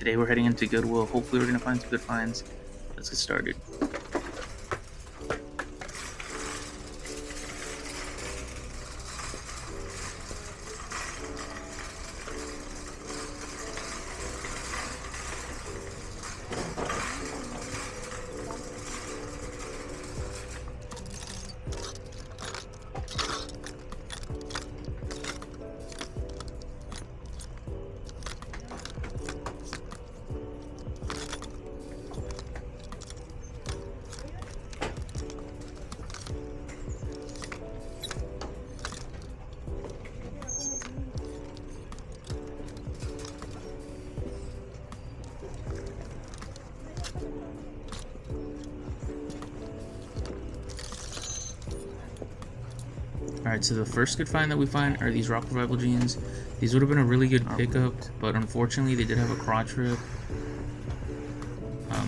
Today we're heading into Goodwill. Hopefully we're gonna find some good finds. Let's get started. Alright, so the first good find that we find are these Rock Revival jeans. These would have been a really good pickup, but unfortunately they did have a crotch rip.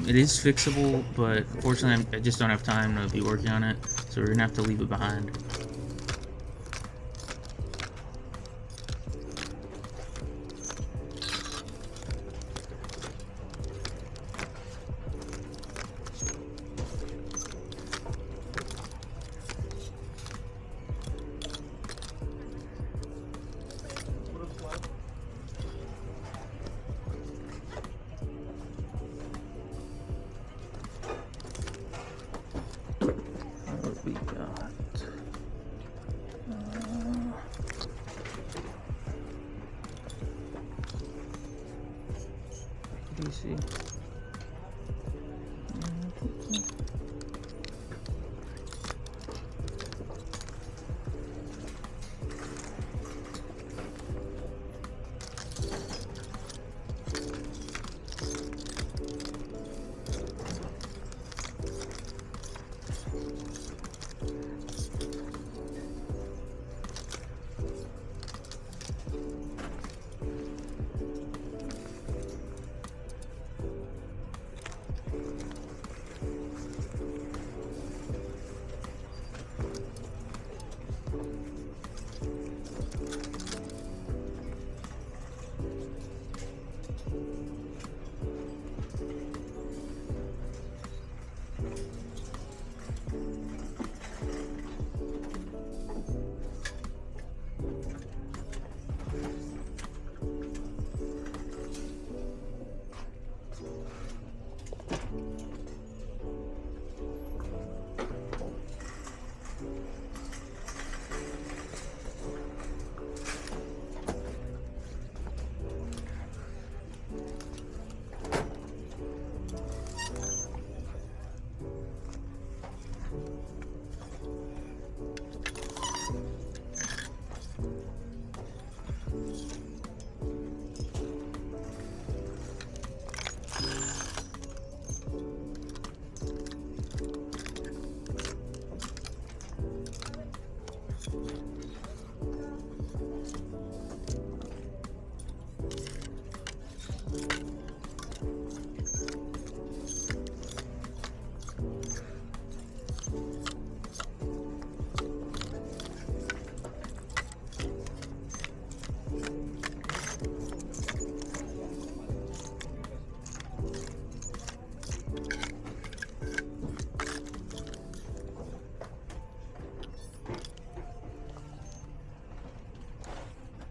It is fixable, but unfortunately I just don't have time to be working on it, so we're gonna have to leave it behind. What we got? DC.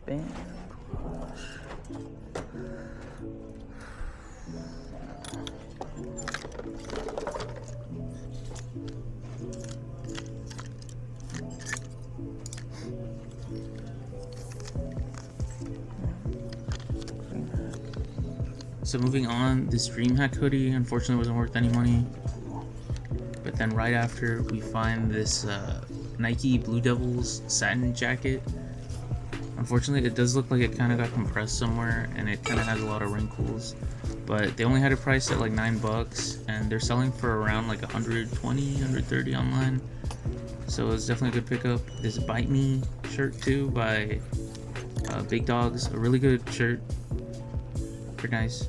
Band wash. So moving on, this DreamHack hoodie unfortunately wasn't worth any money. But then right after we find this Nike Blue Devils satin jacket. Unfortunately, it does look like it kind of got compressed somewhere, and it kind of has a lot of wrinkles. But they only had it priced at like $9, and they're selling for around like 120, 130 online. So it's definitely a good pickup. This Bite Me shirt too by Big Dogs, a really good shirt. Pretty nice.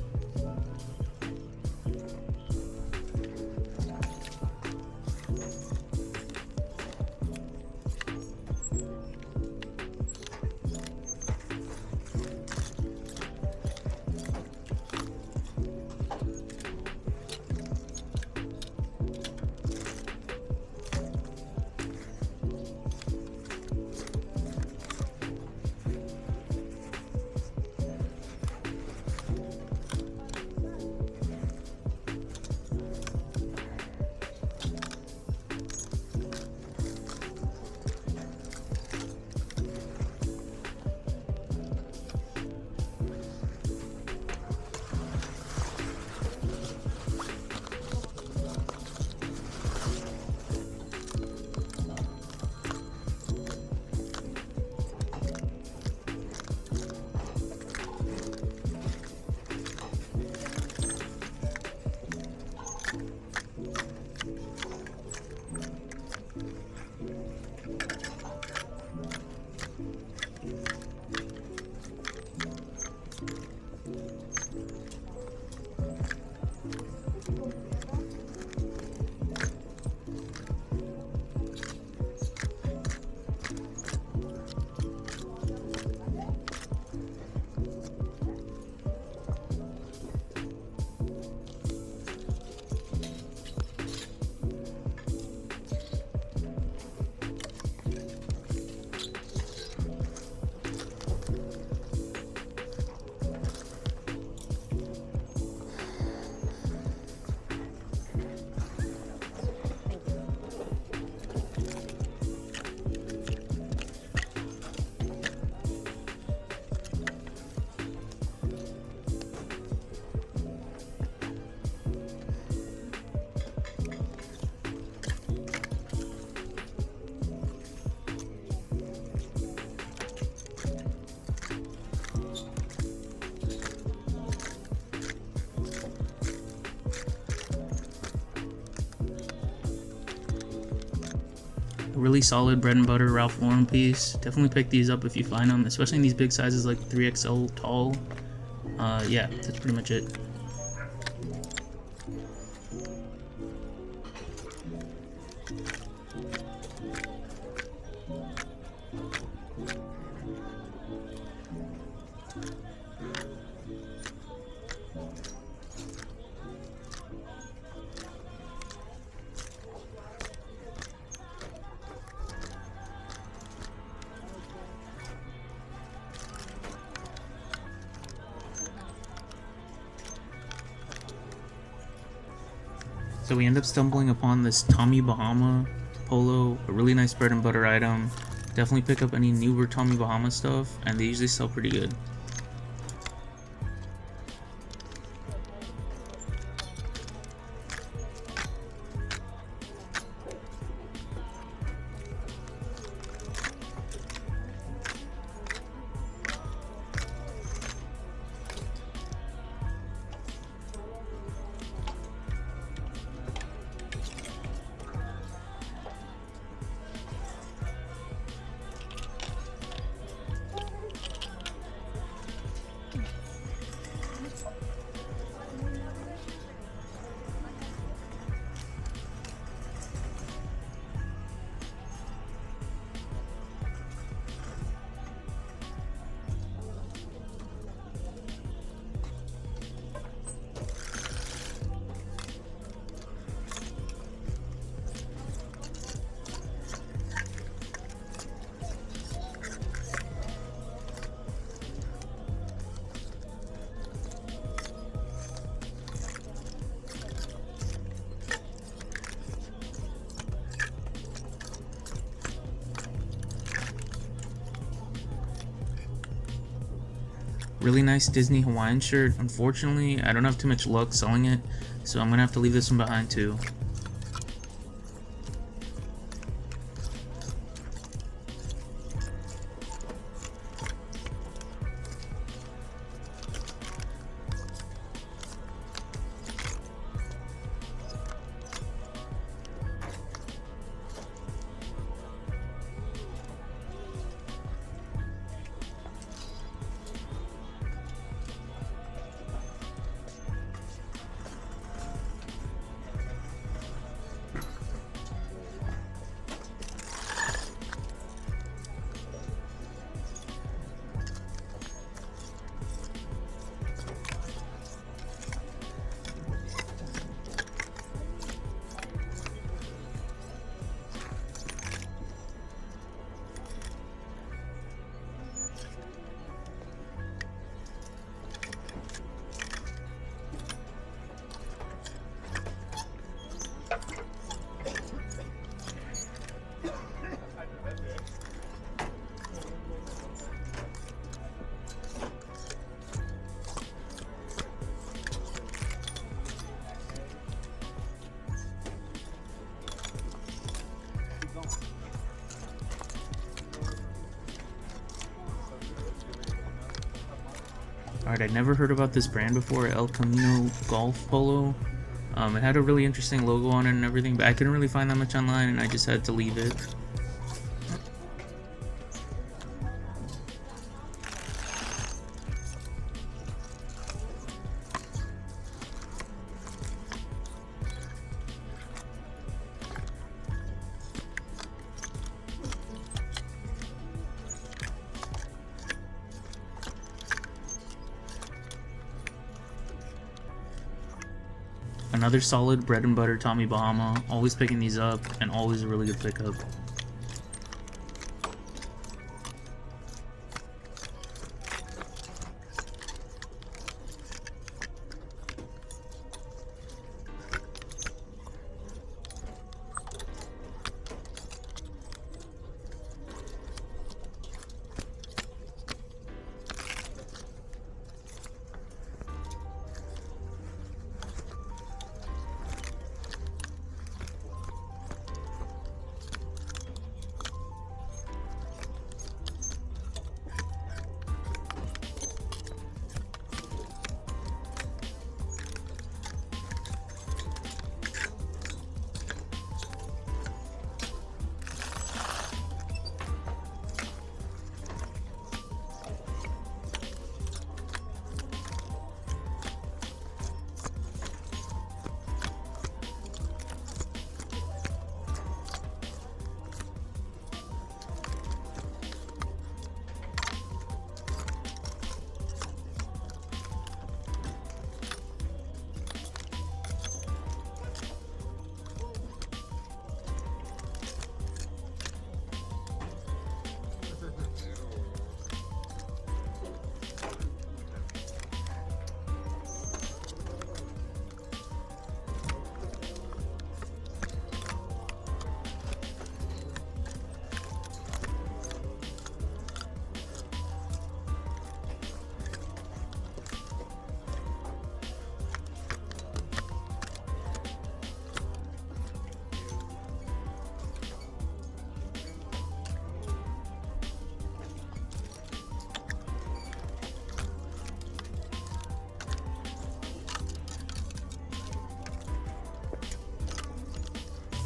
A really solid bread and butter Ralph Lauren piece. Definitely pick these up if you find them, especially in these big sizes like 3XL tall. Yeah, that's pretty much it. So we end up stumbling upon this Tommy Bahama polo, a really nice bread and butter item. Definitely pick up any newer Tommy Bahama stuff, and they usually sell pretty good. Really nice Disney Hawaiian shirt. Unfortunately, I don't have too much luck selling it, so I'm gonna have to leave this one behind too. Alright, I'd never heard about this brand before, El Camino Golf Polo. It had a really interesting logo on it and everything, but I couldn't really find that much online and I just had to leave it. Another solid bread and butter Tommy Bahama, always picking these up and always a really good pickup.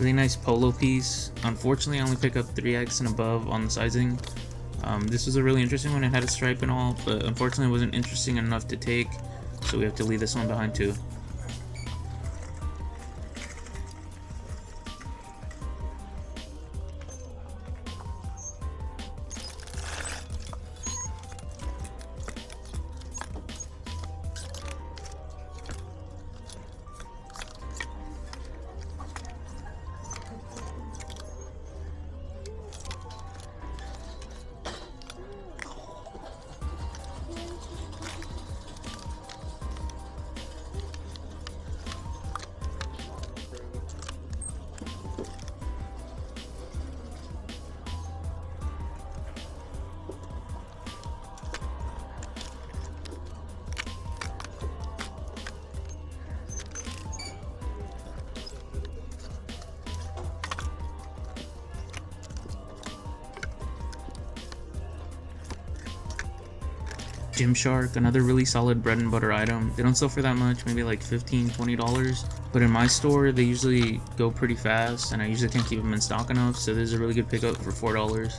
Really nice polo piece. Unfortunately, I only pick up 3X and above on the sizing. This was a really interesting one. It had a stripe and all, but unfortunately it wasn't interesting enough to take, so we have to leave this one behind too. Gymshark, another really solid bread and butter item. They don't sell for that much, maybe like $15–20, but in my store they usually go pretty fast and I usually can't keep them in stock enough, so this is a really good pickup for $4.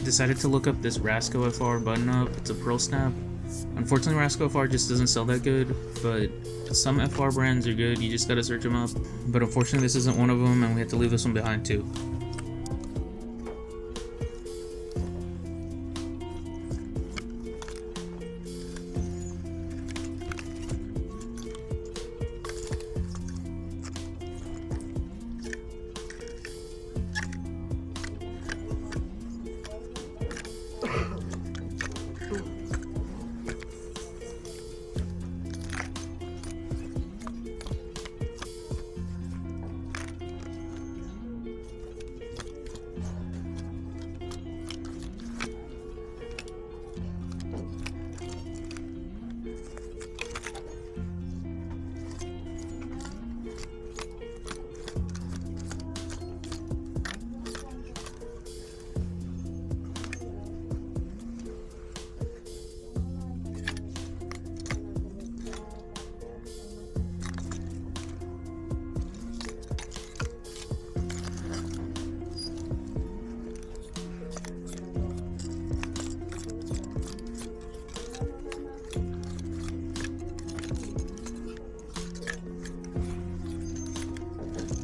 Decided to look up this Rasco FR button up. It's a pearl snap. Unfortunately, Rasco FR just doesn't sell that good, but some FR brands are good. You just gotta search them up. But unfortunately, this isn't one of them, and we have to leave this one behind too.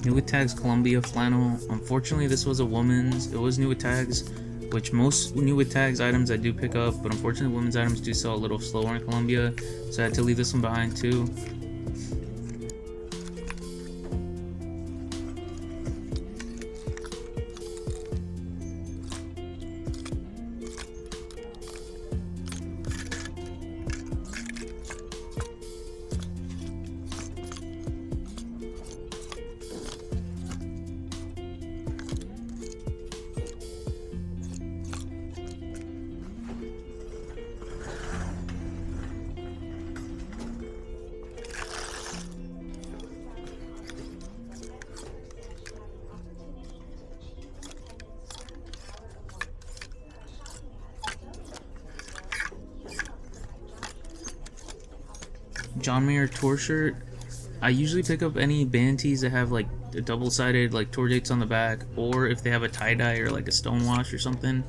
New with tags Columbia flannel. Unfortunately, this was a woman's. It was new with tags, which most new with tags items I do pick up, but unfortunately women's items do sell a little slower in Columbia, so I had to leave this one behind too. John Mayer tour shirt. I usually pick up any band tees that have like a double-sided like tour dates on the back, or if they have a tie-dye or like a stonewash or something.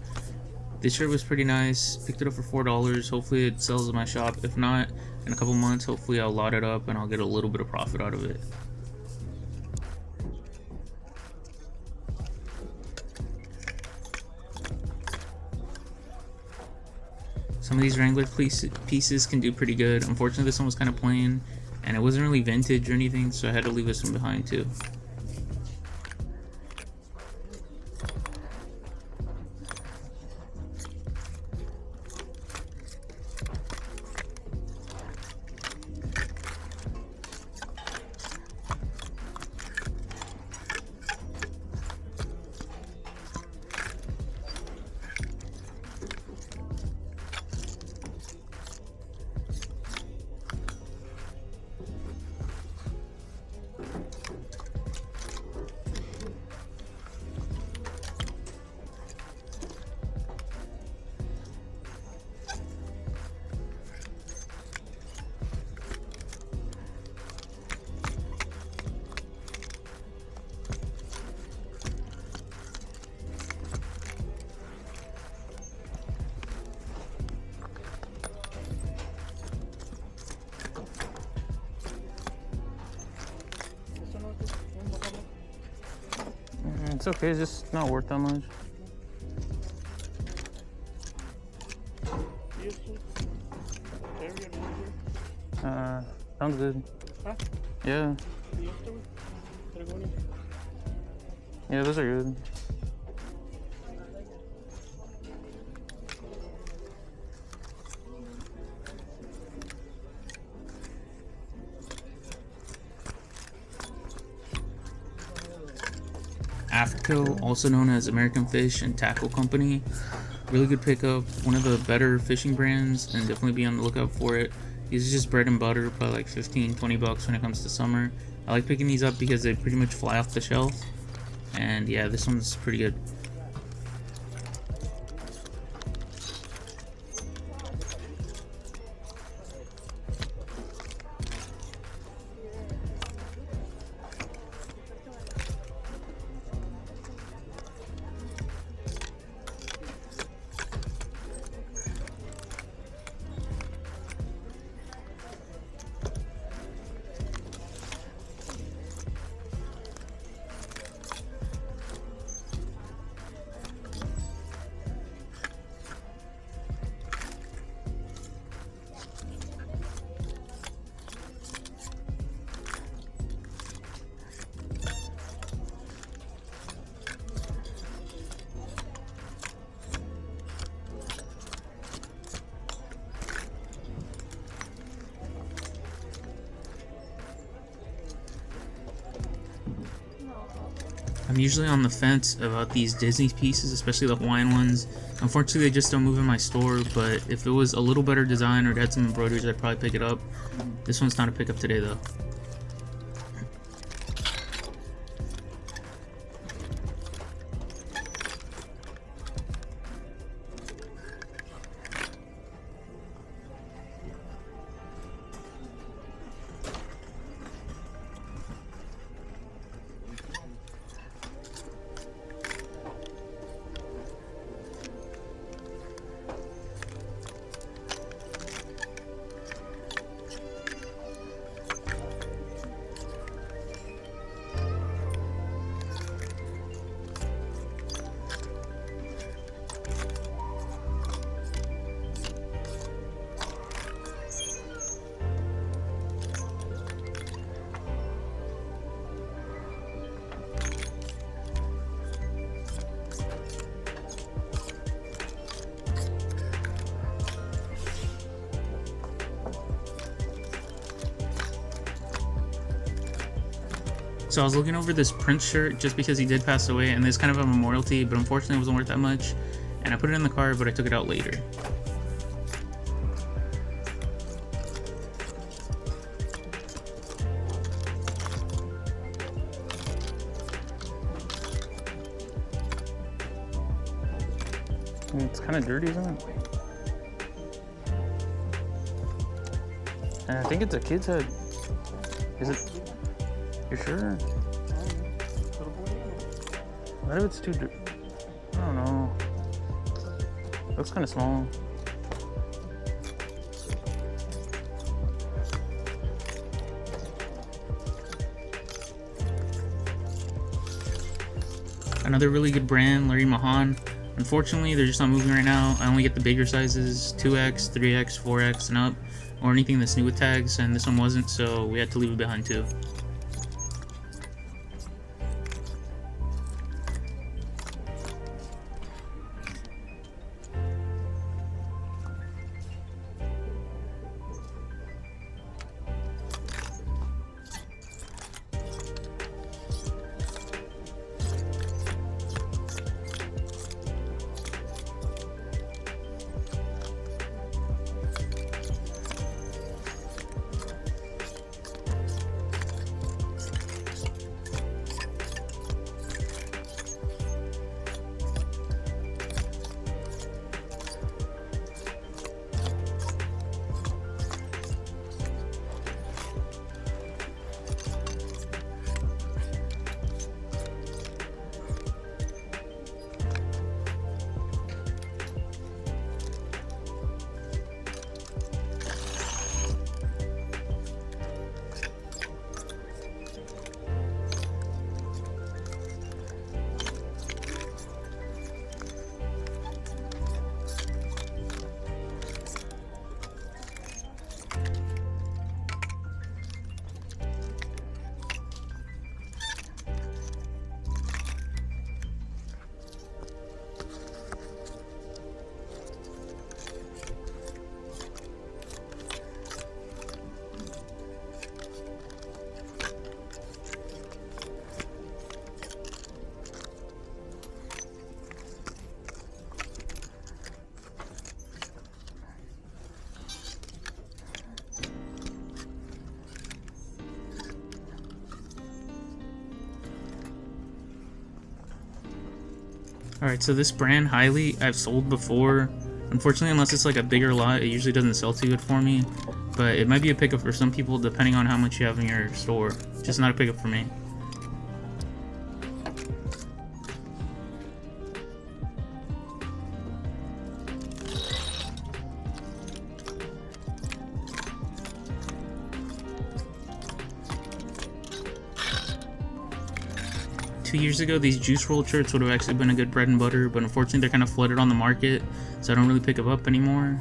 This shirt was pretty nice. Picked it up for $4. Hopefully it sells in my shop. If not, in a couple months, hopefully I'll lot it up and I'll get a little bit of profit out of it. Some of these Wrangler pieces can do pretty good. Unfortunately, this one was kind of plain, and it wasn't really vintage or anything, so I had to leave this one behind too. It's okay, it's just not worth that much. Sounds good. Huh? Yeah. Yeah, those are good. AFTCO, also known as American Fish and Tackle Company. Really good pickup, one of the better fishing brands, and definitely be on the lookout for it. These are just bread and butter, probably like 15-20 bucks when it comes to summer. I like picking these up because they pretty much fly off the shelf, and yeah, this one's pretty good. I'm usually on the fence about these Disney pieces, especially the Hawaiian ones. Unfortunately, they just don't move in my store, but if it was a little better design or it had some embroideries, I'd probably pick it up. This one's not a pickup today, though. So I was looking over this Prince shirt just because he did pass away, and this kind of a memorial tee, but unfortunately it wasn't worth that much. And I put it in the car, but I took it out later. It's kind of dirty, isn't it? And I think it's a kid's head. Is it? You sure? What if it's too... I don't know. Looks kind of small. Another really good brand, Larry Mahan. Unfortunately, they're just not moving right now. I only get the bigger sizes, 2X, 3X, 4X, and up, or anything that's new with tags, and this one wasn't, so we had to leave it behind too. Alright, so this brand, Highly, I've sold before. Unfortunately, unless it's like a bigger lot, it usually doesn't sell too good for me. But it might be a pickup for some people depending on how much you have in your store. Just not a pickup for me. 2 years ago, these juice roll shirts would have actually been a good bread and butter, but unfortunately they're kind of flooded on the market, so I don't really pick them up anymore.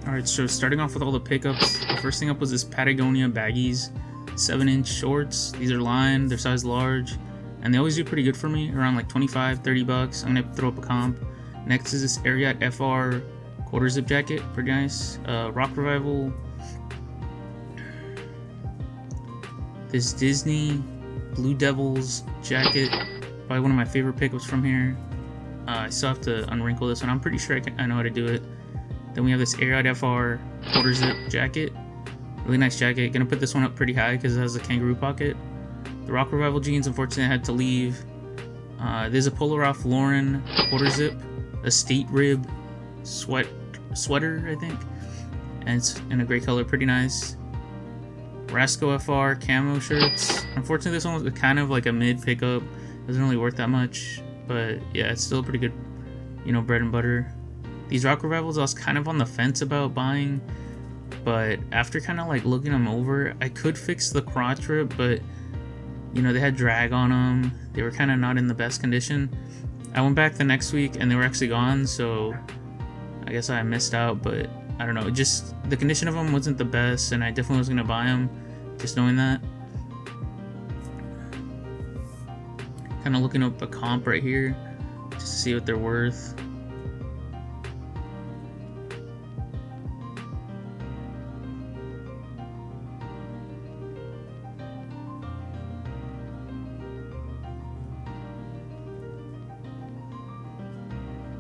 Alright, so starting off with all the pickups, the first thing up was this Patagonia baggies, 7-inch shorts. These are lined, they're size large, and they always do pretty good for me, around like 25, 30 bucks. I'm gonna throw up a comp. Next is this Ariat FR quarter zip jacket, pretty nice. Rock Revival. This Disney Blue Devils jacket, probably one of my favorite pickups from here. I still have to unwrinkle this one. I'm pretty sure I know how to do it. Then we have this Ariat FR quarter zip jacket. Really nice jacket. Gonna put this one up pretty high because it has a kangaroo pocket. The Rock Revival jeans, unfortunately, I had to leave. There's a Polar Ralph Lauren quarter zip, a state rib sweater, I think, and it's in a gray color, pretty nice. Rasco FR camo shirts. Unfortunately, this one was kind of like a mid pickup. Doesn't really worth that much, but yeah, it's still pretty good, you know, bread and butter. These Rock Revivals I was kind of on the fence about buying, but after kind of like looking them over, I could fix the crotch rip, but you know, they had drag on them. They were kind of not in the best condition. I went back the next week and they were actually gone, so I guess I missed out, but I don't know. Just the condition of them wasn't the best, and I definitely wasn't going to buy them, just knowing that. Kind of looking up a comp right here just to see what they're worth.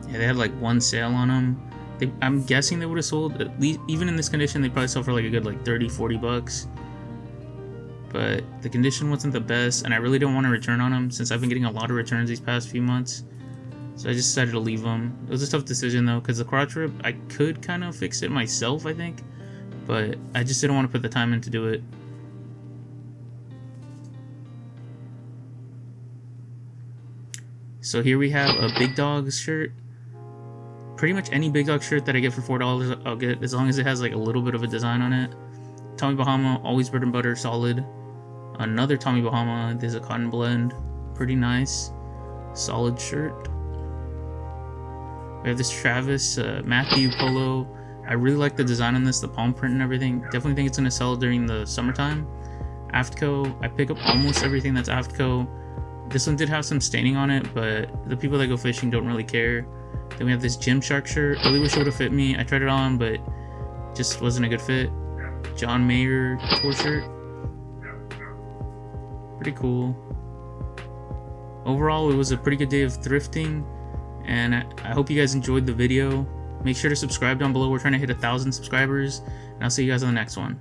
Yeah, they had like one sale on them. I'm guessing they would have sold, at least, even in this condition, they probably sell for like a good like 30-40 bucks. But the condition wasn't the best, and I really don't want to return on them since I've been getting a lot of returns these past few months. So I just decided to leave them. It was a tough decision though, because the crotch rip, I could kind of fix it myself, I think. But I just didn't want to put the time in to do it. So here we have a Big Dogs shirt. Pretty much any Big Dog shirt that I get for $4 I'll get, as long as it has like a little bit of a design on it. Tommy Bahama, always bread and butter, solid. Another Tommy Bahama, there's a cotton blend, pretty nice, solid shirt. We have this Travis Matthew polo. I really like the design on this, the palm print and everything. Definitely think it's going to sell during the summertime. Aftco, I pick up almost everything that's Aftco. This one did have some staining on it, but the people that go fishing don't really care. Then we have this Gymshark shirt. Really wish it would have fit me. I tried it on, but just wasn't a good fit. John Mayer tour shirt. Pretty cool. Overall, it was a pretty good day of thrifting, and I hope you guys enjoyed the video. Make sure to subscribe down below. We're trying to hit 1,000 subscribers, and I'll see you guys on the next one.